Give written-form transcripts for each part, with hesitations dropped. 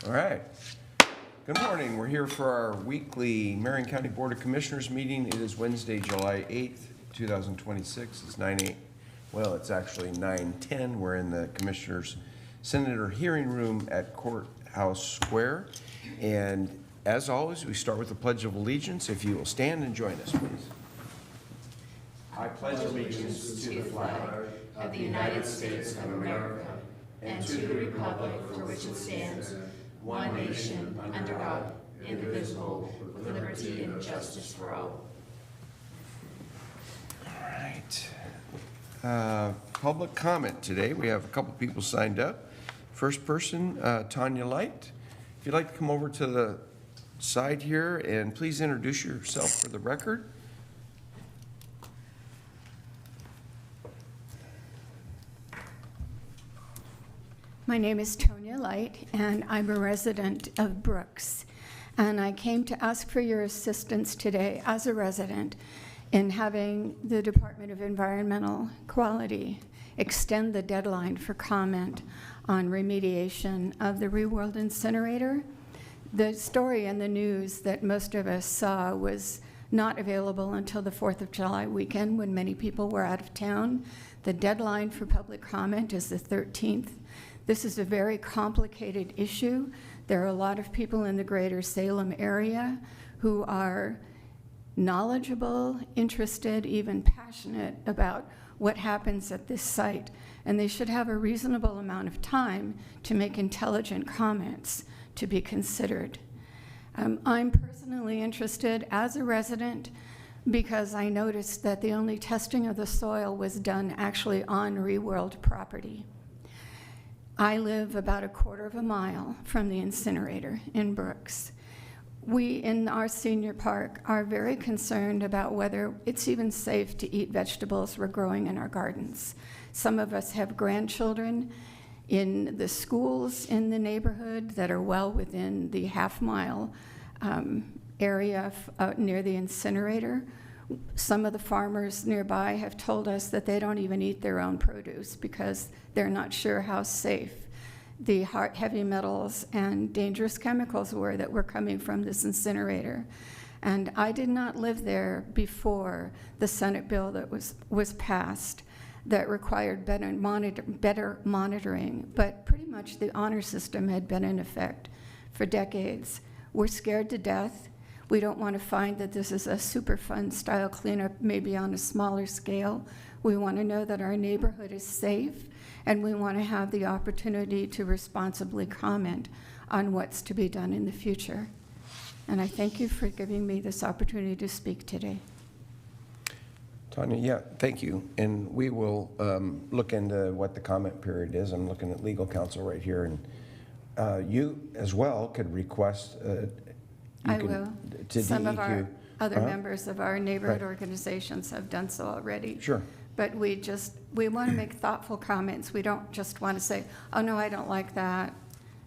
All right. Good morning. We're here for our weekly Marion County Board of Commissioners meeting. It is Wednesday, July 8th, 2026. It's 9/8. Well, it's actually 9:10. We're in the Commissioners Senator hearing room at Courthouse Square. And as always, we start with the Pledge of Allegiance. If you will stand and join us, please. I pledge allegiance to the flag of the United States of America and to the republic for which it stands, one nation, under God, indivisible, with liberty and justice for all. All right. Public comment today. We have a couple people signed up. First person, Tanya Light. If you'd like to come over to the side here and please introduce yourself for the record. My name is Tonya Light, and I'm a resident of Brooks. And I came to ask for your assistance today as a resident in having the Department of Environmental Quality extend the deadline for comment on remediation of the Reworld incinerator. The story in the news that most of us saw was not available until the 4th of July weekend when many people were out of town. The deadline for public comment is the 13th. This is a very complicated issue. There are a lot of people in the greater Salem area who are knowledgeable, interested, even passionate about what happens at this site, and they should have a reasonable amount of time to make intelligent comments to be considered. I'm personally interested as a resident because I noticed that the only testing of the soil was done actually on Reworld property. I live about a quarter of a mile from the incinerator in Brooks. We, in our senior park, are very concerned about whether it's even safe to eat vegetables we're growing in our gardens. Some of us have grandchildren in the schools in the neighborhood that are well within the half-mile area near the incinerator. Some of the farmers nearby have told us that they don't even eat their own produce because they're not sure how safe the heavy metals and dangerous chemicals were that were coming from this incinerator. And I did not live there before the Senate bill that was passed that required better monitoring, but pretty much the honor system had been in effect for decades. We're scared to death. We don't want to find that this is a Superfund style cleanup, maybe on a smaller scale. We want to know that our neighborhood is safe, and we want to have the opportunity to responsibly comment on what's to be done in the future. And I thank you for giving me this opportunity to speak today. Tanya, yeah, thank you. And we will look into what the comment period is. I'm looking at legal counsel right here. And you as well could request I will. To Some DEQ. of our other members of our neighborhood organizations have done so already. Sure. But we want to make thoughtful comments. We don't just want to say, oh, no, I don't like that.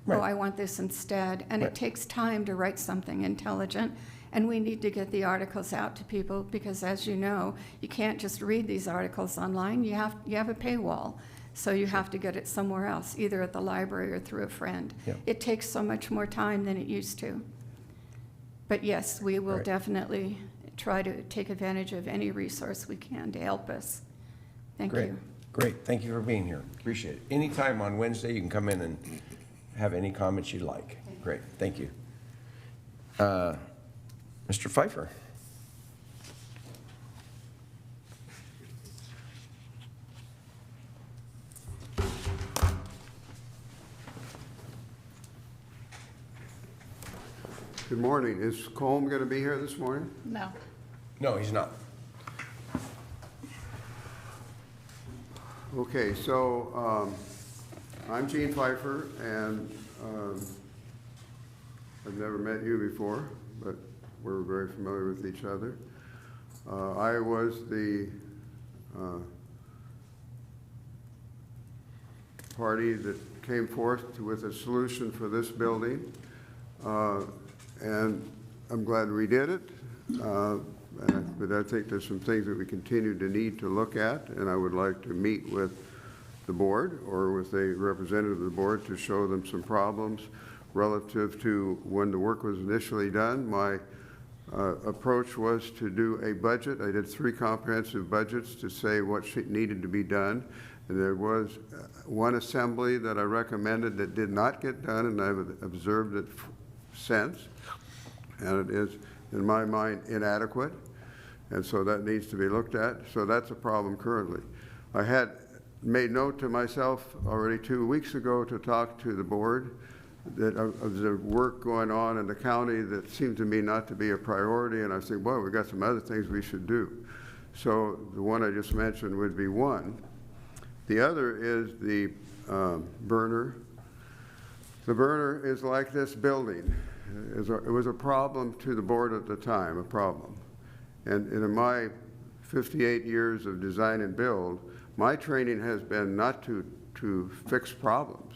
Right. Oh, I want this instead. And It takes time to write something intelligent. And we need to get the articles out to people because, as you know, you can't just read these articles online. You have a paywall. So you have to get it somewhere else, either at the library or through a friend. Yep. It takes so much more time than it used to. But yes, we will definitely try to take advantage of any resource we can to help us. Thank you. Great. Thank you for being here. Appreciate it. Anytime on Wednesday, you can come in and have any comments you'd like. Great. Thank you. Mr. Pfeiffer. Good morning. Is Colm going to be here this morning? No. No, he's not. Okay, so I'm Gene Pfeiffer, and I've never met you before, but we're very familiar with each other. I was the party that came forth with a solution for this building, and I'm glad we did it. But I think there's some things that we continue to need to look at, and I would like to meet with the board or with a representative of the board to show them some problems relative to when the work was initially done. My approach was to do a budget. I did 3 comprehensive budgets to say what needed to be done. And there was one assembly that I recommended that did not get done, and I've observed it since. And it is, in my mind, inadequate. And so that needs to be looked at. So that's a problem currently. I had made note to myself already 2 weeks ago to talk to the board that of the work going on in the county that seemed to me not to be a priority, and I was thinking, boy, we've got some other things we should do. So the one I just mentioned would be one. The other is the burner. The burner is like this building. It was a problem to the board at the time, a problem. And in my 58 years of design and build, my training has been not to fix problems,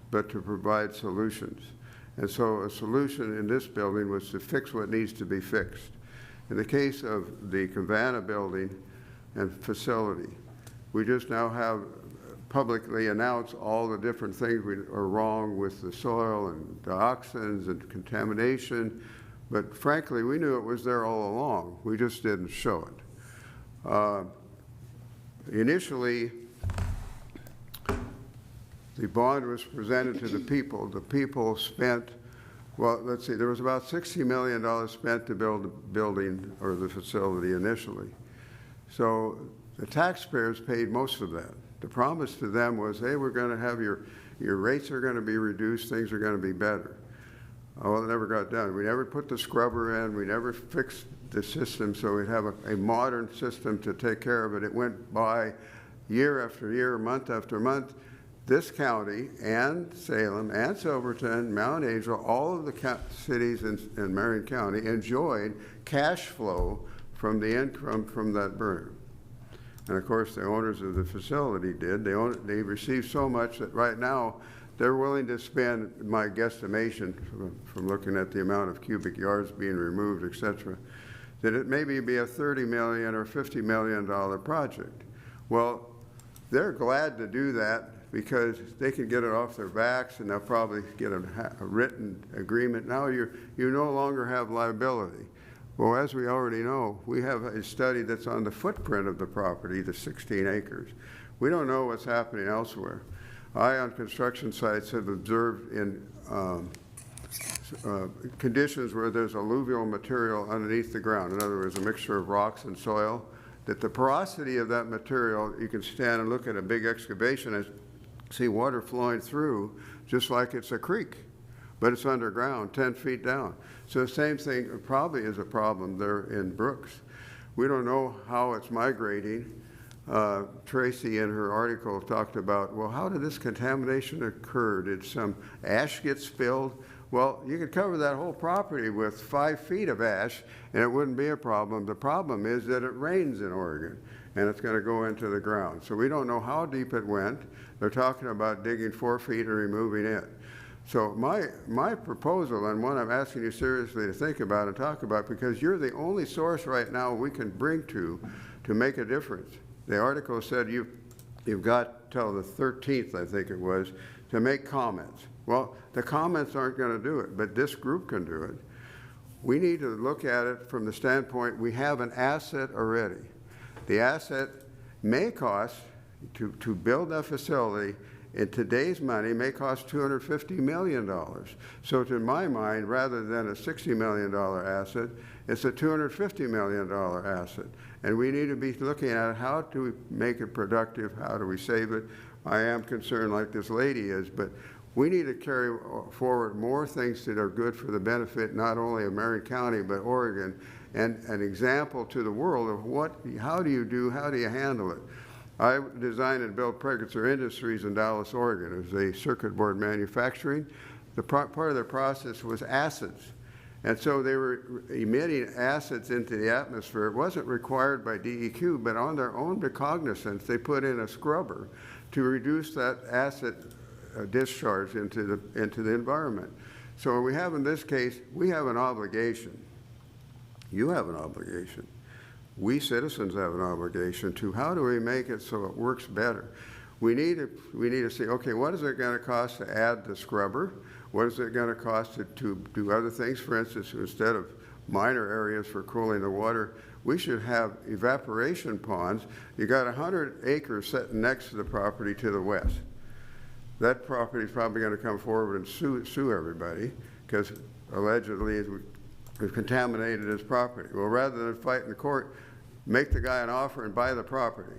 but to provide solutions. And so a solution in this building was to fix what needs to be fixed. In the case of the Cavanna building and facility, we just now have publicly announced all the different things are wrong with the soil and dioxins and contamination, but frankly, we knew it was there all along. We just didn't show it. Initially, the bond was presented to the people. The people spent, well, let's see, there was about $60 million spent to build the building or the facility initially. So the taxpayers paid most of that. The promise to them was, hey, we're going to have your rates are going to be reduced, things are going to be better. Well, it never got done. We never put the scrubber in. We never fixed the system so we'd have a modern system to take care of it. It went by year after year, month after month. This county and Salem and Silverton, Mount Angel, all of the cities in Marion County enjoyed cash flow from the income from that burner. And of course, the owners of the facility did. They received so much that right now they're willing to spend, my guesstimation from looking at the amount of cubic yards being removed, et cetera, that it maybe be a $30 million or $50 million project. Well, they're glad to do that because they can get it off their backs and they'll probably get a written agreement. Now you no longer have liability. Well, as we already know, we have a study that's on the footprint of the property, the 16 acres. We don't know what's happening elsewhere. I, on construction sites, have observed in conditions where there's alluvial material underneath the ground, in other words, a mixture of rocks and soil, that the porosity of that material, you can stand and look at a big excavation and see water flowing through just like it's a creek, but it's underground, 10 feet down. So the same thing probably is a problem there in Brooks. We don't know how it's migrating. Tracy in her article talked about, well, how did this contamination occur? Did some ash get spilled? Well, you could cover that whole property with 5 feet of ash and it wouldn't be a problem. The problem is that it rains in Oregon and it's going to go into the ground. So we don't know how deep it went. They're talking about digging 4 feet and removing it. So my proposal, and one I'm asking you seriously to think about and talk about, because you're the only source right now we can bring to make a difference. The article said you've got till the 13th, I think it was, to make comments. Well, the comments aren't going to do it, but this group can do it. We need to look at it from the standpoint we have an asset already. The asset may cost, to build that facility, in today's money, may cost $250 million. So to my mind, rather than a $60 million asset, it's a $250 million asset. And we need to be looking at how do we make it productive, how do we save it. I am concerned like this lady is, but we need to carry forward more things that are good for the benefit not only of Marion County, but Oregon, and an example to the world of how do you handle it. I designed and built Pregatzer Industries in Dallas, Oregon. It was a circuit board manufacturing. Part of their process was acids. And so they were emitting acids into the atmosphere. It wasn't required by DEQ, but on their own recognizance, they put in a scrubber to reduce that acid discharge into the environment. So we have, in this case, we have an obligation. You have an obligation. We citizens have an obligation to how do we make it so it works better. We need to say, okay, what is it going to cost to add the scrubber? What is it going to cost to do other things? For instance, instead of minor areas for cooling the water, we should have evaporation ponds. You got 100 acres sitting next to the property to the west. That property is probably going to come forward and sue everybody because allegedly we've contaminated his property. Well, rather than fight in the court, make the guy an offer and buy the property.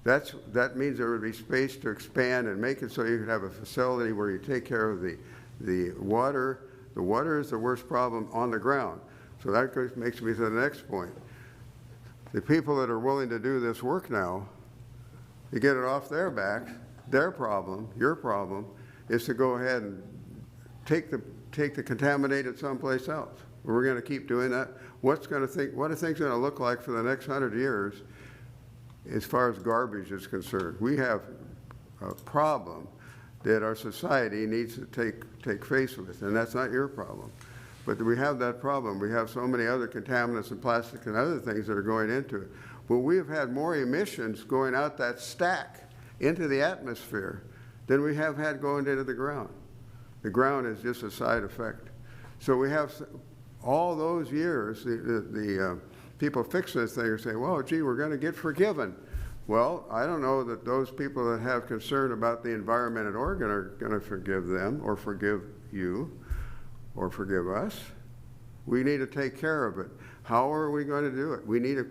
That means there would be space to expand and make it so you could have a facility where you take care of the water. The water is the worst problem on the ground. So that makes me to the next point. The people that are willing to do this work now, to get it off their backs, their problem, your problem, is to go ahead and take the contaminated someplace else. We're going to keep doing that. What are things going to look like for the next 100 years as far as garbage is concerned? We have a problem that our society needs to take face with, and that's not your problem. But we have that problem. We have so many other contaminants and plastics and other things that are going into it. But we have had more emissions going out that stack into the atmosphere than we have had going into the ground. The ground is just a side effect. So we have all those years, the people fixing this thing are saying, well, gee, we're going to get forgiven. Well, I don't know that those people that have concern about the environment in Oregon are going to forgive them or forgive you or forgive us. We need to take care of it. How are we going to do it? We need to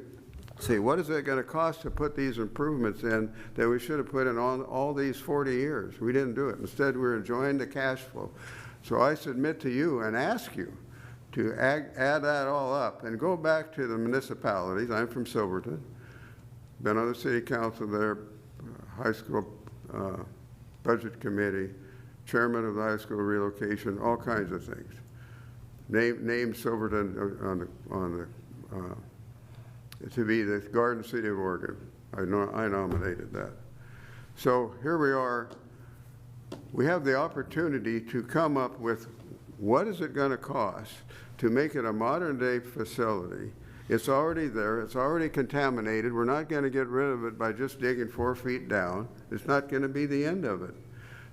say, what is it going to cost to put these improvements in that we should have put in all these 40 years? We didn't do it. Instead, we're enjoying the cash flow. So I submit to you and ask you to add that all up and go back to the municipalities. I'm from Silverton. Been on the city council there, high school budget committee, chairman of the high school relocation, all kinds of things. Name Silverton to be the Garden City of Oregon. I nominated that. So here we are. We have the opportunity to come up with what is it going to cost to make it a modern day facility. It's already there. It's already contaminated. We're not going to get rid of it by just digging 4 feet down. It's not going to be the end of it.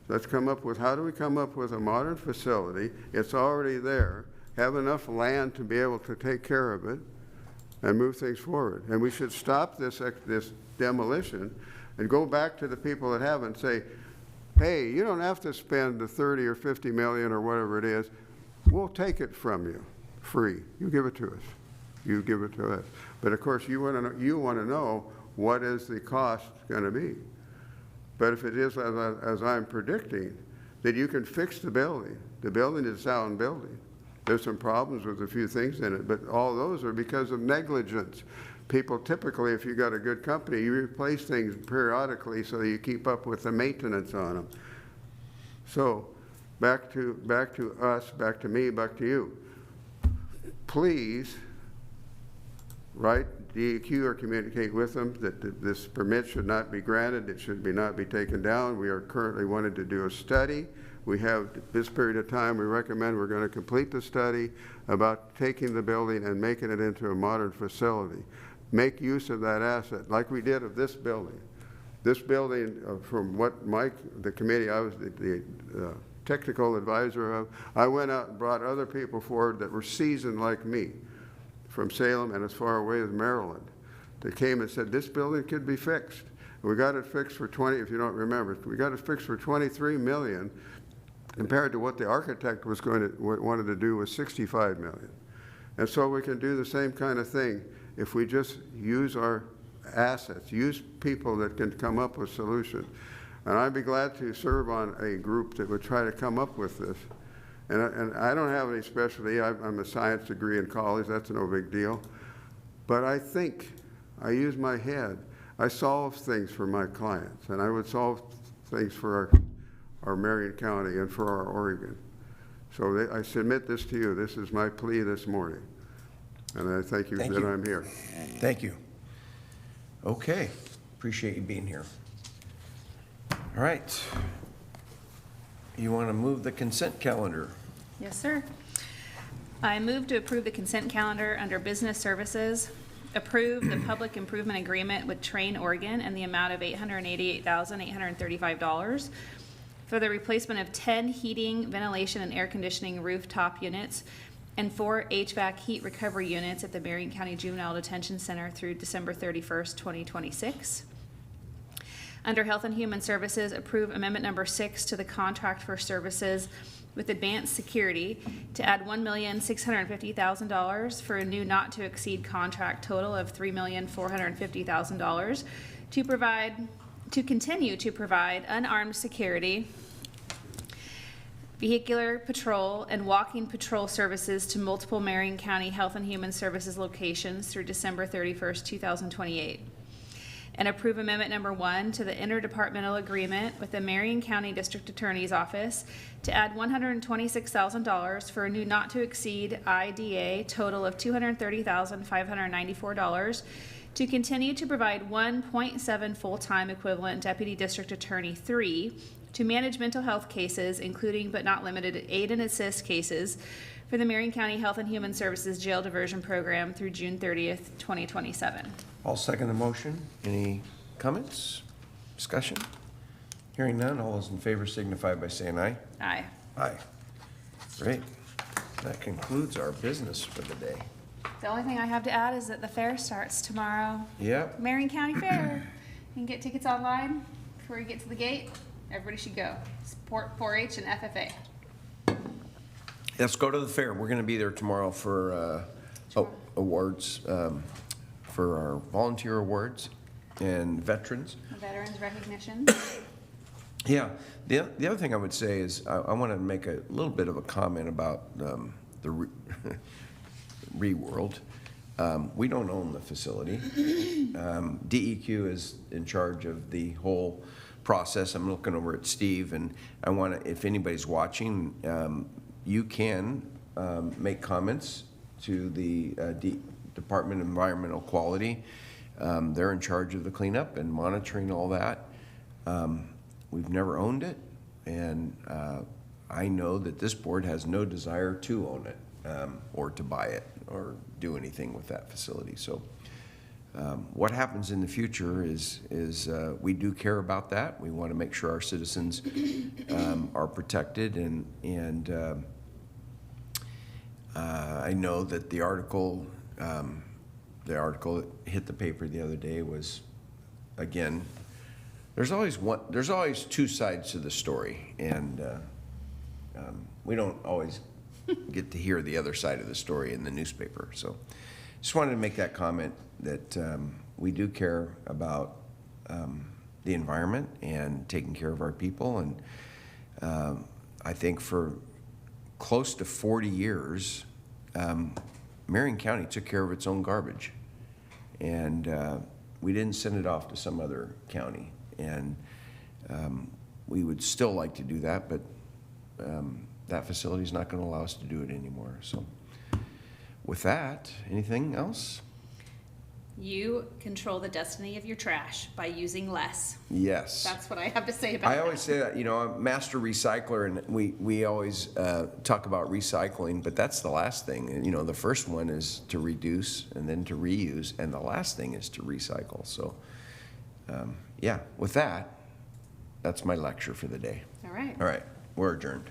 Let's come up with, how do we come up with a modern facility? It's already there. Have enough land to be able to take care of it and move things forward. And we should stop this demolition and go back to the people that have and say, hey, you don't have to spend the 30 or 50 million or whatever it is. We'll take it from you free. You give it to us. You give it to us. But of course, you want to know what is the cost going to be. But if it is as I'm predicting, that you can fix the building. The building is a sound building. There's some problems with a few things in it, but all those are because of negligence. People typically, if you got a good company, you replace things periodically so you keep up with the maintenance on them. So back to us, back to me, back to you. Please write DEQ or communicate with them that this permit should not be granted. It should not be taken down. We are currently wanting to do a study. We have this period of time. We recommend we're going to complete the study about taking the building and making it into a modern facility. Make use of that asset like we did of this building. This building, from what the committee I was the technical advisor of, I went out and brought other people forward that were seasoned like me from Salem and as far away as Maryland. They came and said, this building could be fixed. We got it fixed for 20, if you don't remember, we got it fixed for $23 million compared to what the architect was wanted to do was $65 million. And so we can do the same kind of thing if we just use our assets, use people that can come up with solutions. And I'd be glad to serve on a group that would try to come up with this. And I don't have any specialty. I'm a science degree in college. That's no big deal. But I think I use my head. I solve things for my clients, and I would solve things for our Marion County and for our Oregon. So I submit this to you. This is my plea this morning. And I thank you that I'm here. Thank you. Okay. Appreciate you being here. All right. You want to move the consent calendar? Yes, sir. I move to approve the consent calendar under business services, approve the public improvement agreement with Train Oregon in the amount of $888,835 for the replacement of 10 heating, ventilation, and air conditioning rooftop units and 4 HVAC heat recovery units at the Marion County Juvenile Detention Center through December 31st, 2026. Under Health and Human Services, approve amendment number 6 to the contract for services with Advanced Security to add $1,650,000 for a new not-to-exceed contract total of $3,450,000 to continue to provide unarmed security, vehicular patrol, and walking patrol services to multiple Marion County Health and Human Services locations through December 31st, 2028. And approve amendment number 1 to the interdepartmental agreement with the Marion County District Attorney's Office to add $126,000 for a new not-to-exceed IDA total of $230,594 to continue to provide 1.7 full-time equivalent Deputy District Attorney 3 to manage mental health cases, including but not limited to aid and assist cases for the Marion County Health and Human Services Jail Diversion Program through June 30th, 2027. I'll second the motion. Any comments, discussion? Hearing none, all those in favor signify by saying aye. Aye. Aye. Great. That concludes our business for the day. The only thing I have to add is that the fair starts tomorrow. Yep. Marion County Fair. You can get tickets online before you get to the gate. Everybody should go. Support 4-H and FFA. Let's go to the fair. We're going to be there tomorrow for awards, for our volunteer awards and veterans. Veterans recognition. Yeah. The other thing I would say is I want to make a little bit of a comment about the ReWorld. We don't own the facility. DEQ is in charge of the whole process. I'm looking over at Steve, and I want to, if anybody's watching, you can make comments to the Department of Environmental Quality. They're in charge of the cleanup and monitoring all that. We've never owned it, and I know that this board has no desire to own it or to buy it or do anything with that facility. So what happens in the future is we do care about that. We want to make sure our citizens are protected, and I know that the article that hit the paper the other day was, again, there's always two sides to the story, and we don't always get to hear the other side of the story in the newspaper. So just wanted to make that comment that we do care about the environment and taking care of our people. And I think for close to 40 years, Marion County took care of its own garbage. And we didn't send it off to some other county. And we would still like to do that, but that facility is not going to allow us to do it anymore. So with that, anything else? You control the destiny of your trash by using less. Yes. That's what I have to say about that. I always say that, I'm a master recycler, and we always talk about recycling, but that's the last thing. And, the first one is to reduce and then to reuse, and the last thing is to recycle. So, yeah, with that, that's my lecture for the day. All right. All right, we're adjourned.